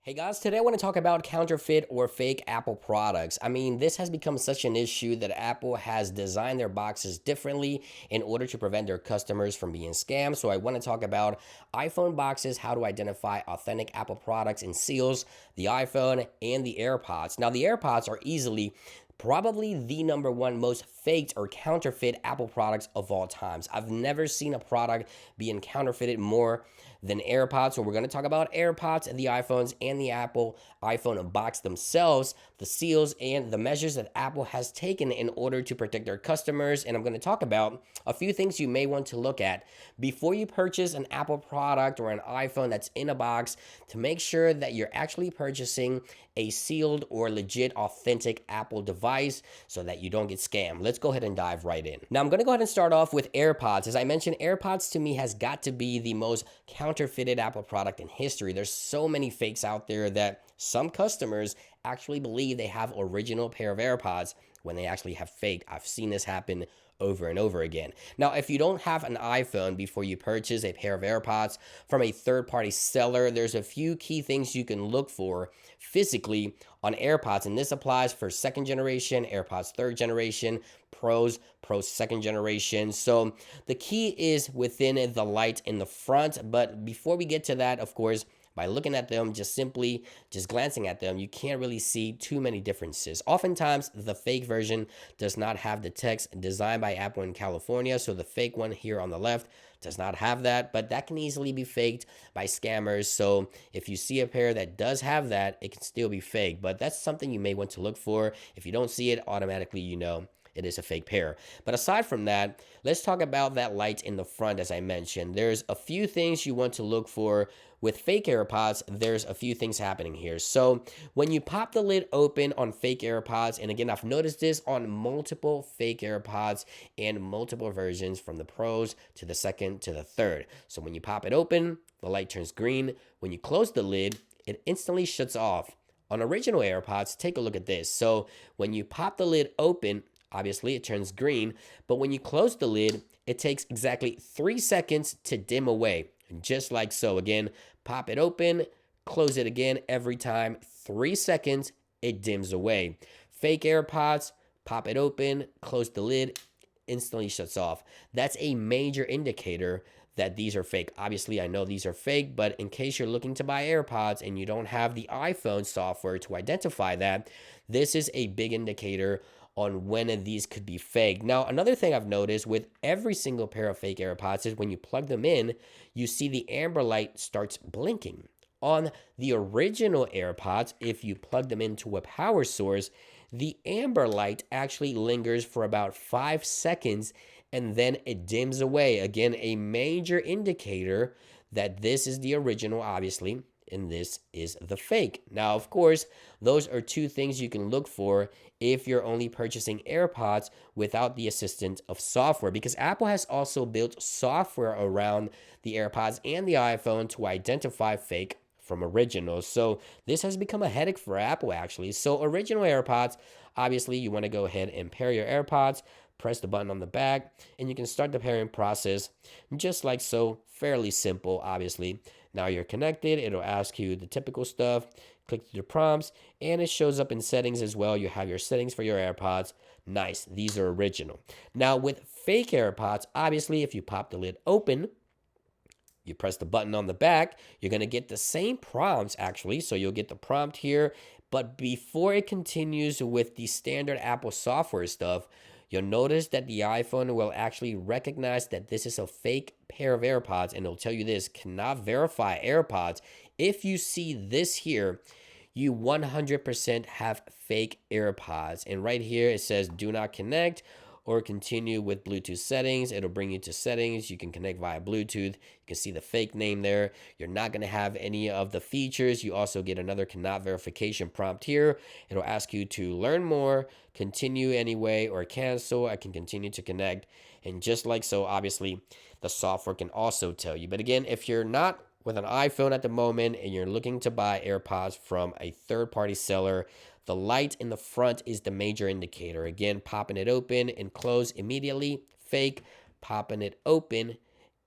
Hey guys, today I want to talk about counterfeit or fake Apple products. I mean, this has become such an issue that Apple has designed their boxes differently in order to prevent their customers from being scammed. So I want to talk about iPhone boxes, how to identify authentic Apple products and seals, the iPhone, and the AirPods. Now, the AirPods are easily probably the number one most faked or counterfeit Apple products of all times. I've never seen a product being counterfeited more than AirPods. So we're going to talk about AirPods and the iPhones and the Apple iPhone box themselves, the seals and the measures that Apple has taken in order to protect their customers. And I'm going to talk about a few things you may want to look at before you purchase an Apple product or an iPhone that's in a box to make sure that you're actually purchasing a sealed or legit authentic Apple device so that you don't get scammed. Let's go ahead and dive right in. Now I'm going to go ahead and start off with AirPods. As I mentioned, AirPods to me has got to be the most counterfeited Apple product in history. There's so many fakes out there that some customers actually believe they have original pair of AirPods when they actually have fake. I've seen this happen over and over again. Now, if you don't have an iPhone before you purchase a pair of AirPods from a third-party seller, there's a few key things you can look for physically on AirPods, and this applies for second generation, AirPods third generation, Pros second generation. So the key is within the light in the front, but before we get to that, of course, by looking at them, just glancing at them, you can't really see too many differences. Oftentimes, the fake version does not have the text designed by Apple in California, so the fake one here on the left does not have that, but that can easily be faked by scammers. So if you see a pair that does have that, it can still be fake, but that's something you may want to look for. If you don't see it, automatically you know it is a fake pair. But aside from that, let's talk about that light in the front. As I mentioned, there's a few things you want to look for with fake AirPods. There's a few things happening here. So when you pop the lid open on fake AirPods, and again, I've noticed this on multiple fake AirPods and multiple versions from the Pros to the second to the third. So when you pop it open, the light turns green. When you close the lid, it instantly shuts off. On original AirPods, take a look at this. So when you pop the lid open, obviously it turns green, but when you close the lid, it takes exactly 3 seconds to dim away. Just like so. Again, pop it open, close it again every time. 3 seconds, it dims away. Fake AirPods, pop it open, close the lid, instantly shuts off. That's a major indicator that these are fake. Obviously, I know these are fake, but in case you're looking to buy AirPods and you don't have the iPhone software to identify that, this is a big indicator on when these could be fake. Now, another thing I've noticed with every single pair of fake AirPods is when you plug them in, you see the amber light starts blinking. On the original AirPods, if you plug them into a power source, the amber light actually lingers for about 5 seconds and then it dims away. Again, a major indicator that this is the original, obviously, and this is the fake. Now, of course, those are two things you can look for if you're only purchasing AirPods without the assistance of software, because Apple has also built software around the AirPods and the iPhone to identify fake from originals. So this has become a headache for Apple, actually. So original AirPods, obviously you want to go ahead and pair your AirPods, press the button on the back, and you can start the pairing process just like so. Fairly simple, obviously. Now you're connected. It'll ask you the typical stuff. Click through the prompts, and it shows up in settings as well. You have your settings for your AirPods. Nice. These are original. Now with fake AirPods, obviously, if you pop the lid open, you press the button on the back, you're going to get the same prompts actually. So you'll get the prompt here, but before it continues with the standard Apple software stuff, you'll notice that the iPhone will actually recognize that this is a fake pair of AirPods, and it'll tell you this: cannot verify AirPods. If you see this here, you 100% have fake AirPods. And right here it says do not connect or continue with Bluetooth settings. It'll bring you to settings. You can connect via Bluetooth. You can see the fake name there. You're not going to have any of the features. You also get another cannot verification prompt here. It'll ask you to learn more, continue anyway, or cancel. I can continue to connect. And just like so, obviously, the software can also tell you. But again, if you're not with an iPhone at the moment and you're looking to buy AirPods from a third-party seller, the light in the front is the major indicator. Again, popping it open and close immediately, fake. Popping it open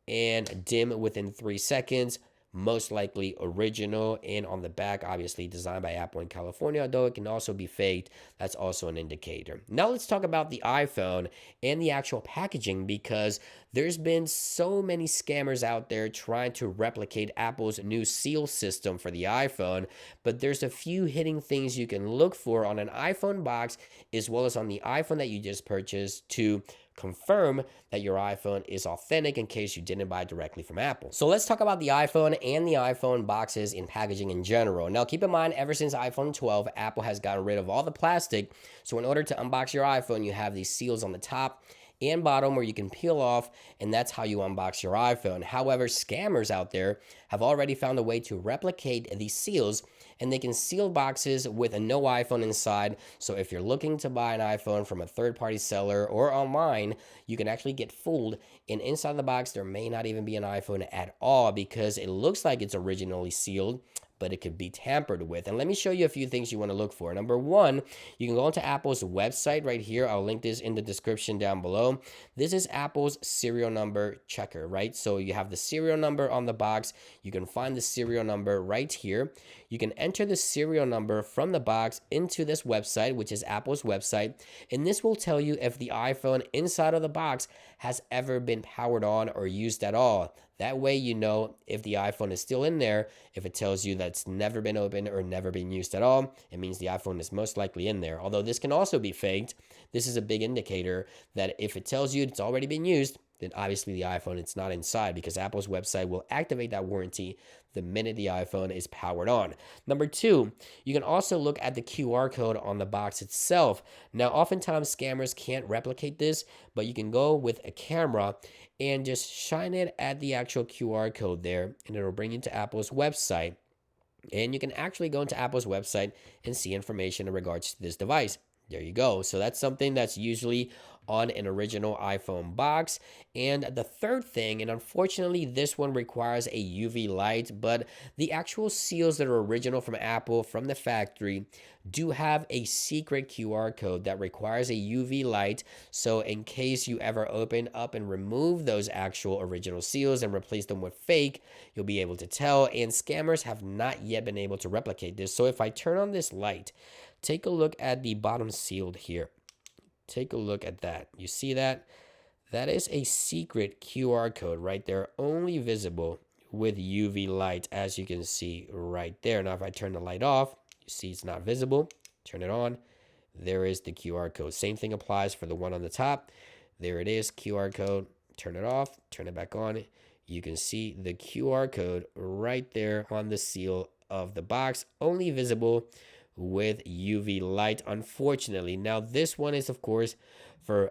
and dim within 3 seconds. most likely original, and on the back, obviously designed by Apple in California, although it can also be faked. That's also an indicator. Now let's talk about the iPhone and the actual packaging, because there's been so many scammers out there trying to replicate Apple's new seal system for the iPhone, but there's a few hidden things you can look for on an iPhone box as well as on the iPhone that you just purchased to confirm that your iPhone is authentic in case you didn't buy directly from Apple. So let's talk about the iPhone and the iPhone boxes in packaging in general. Now keep in mind, ever since iPhone 12, Apple has gotten rid of all the plastic. So in order to unbox your iPhone, you have these seals on the top and bottom where you can peel off, and that's how you unbox your iPhone. However, scammers out there have already found a way to replicate these seals, and they can seal boxes with a no iPhone inside. So if you're looking to buy an iPhone from a third-party seller or online, you can actually get fooled, and inside the box there may not even be an iPhone at all because it looks like it's originally sealed, but it could be tampered with. And let me show you a few things you want to look for. Number one, you can go onto Apple's website right here. I'll link this in the description down below. This is Apple's serial number checker, right? So you have the serial number on the box. You can find the serial number right here. You can enter the serial number from the box into this website, which is Apple's website, and this will tell you if the iPhone inside of the box has ever been powered on or used at all. That way you know if the iPhone is still in there. If it tells you that it's never been opened or never been used at all, it means the iPhone is most likely in there. Although this can also be faked, this is a big indicator that if it tells you it's already been used, then obviously the iPhone, it's not inside, because Apple's website will activate that warranty the minute the iPhone is powered on. Number two, you can also look at the QR code on the box itself. Now, oftentimes scammers can't replicate this, but you can go with a camera and just shine it at the actual QR code there, and it'll bring you to Apple's website. And you can actually go into Apple's website and see information in regards to this device. There you go. So that's something that's usually on an original iPhone box. And the third thing, and unfortunately this one requires a UV light, but the actual seals that are original from Apple from the factory do have a secret QR code that requires a UV light. So in case you ever open up and remove those actual original seals and replace them with fake, you'll be able to tell, and scammers have not yet been able to replicate this. So if I turn on this light, take a look at the bottom seal here. Take a look at that. You see that? That is a secret QR code right there, only visible with UV light, as you can see right there. Now, if I turn the light off, you see it's not visible. Turn it on. There is the QR code. Same thing applies for the one on the top. There it is, QR code. Turn it off. Turn it back on. You can see the QR code right there on the seal of the box, only visible with UV light, unfortunately. Now this one is of course for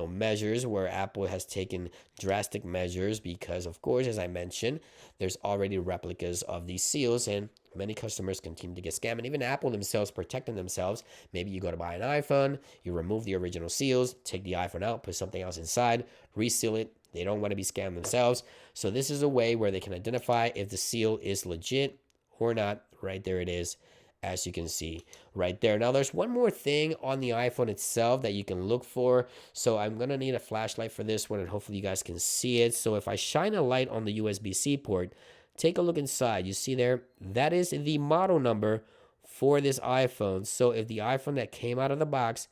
measures where Apple has taken drastic measures, because of course, as I mentioned, there's already replicas of these seals and many customers continue to get scammed, and even Apple themselves protecting themselves. Maybe you go to buy an iPhone, you remove the original seals, take the iPhone out, put something else inside, reseal it. They don't want to be scammed themselves. So this is a way where they can identify if the seal is legit or not. Right there it is, as you can see right there. Now there's one more thing on the iPhone itself that you can look for. So I'm gonna need a flashlight for this one, and hopefully you guys can see it. So if I shine a light on the USB-C port, take a look inside. You see there, that is the model number for this iPhone. So if the iPhone that came out of the box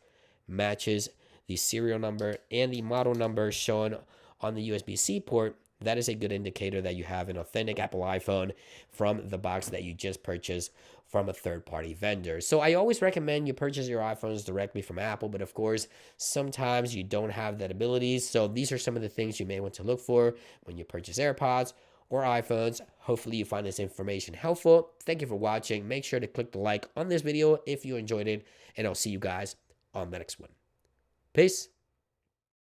matches the serial number and the model number shown on the USB-C port, that is a good indicator that you have an authentic Apple iPhone from the box that you just purchased from a third-party vendor. So I always recommend you purchase your iPhones directly from Apple, but of course, sometimes you don't have that ability. So these are some of the things you may want to look for when you purchase AirPods or iPhones. Hopefully you find this information helpful. Thank you for watching. Make sure to click the like on this video if you enjoyed it, and I'll see you guys on the next one. Peace.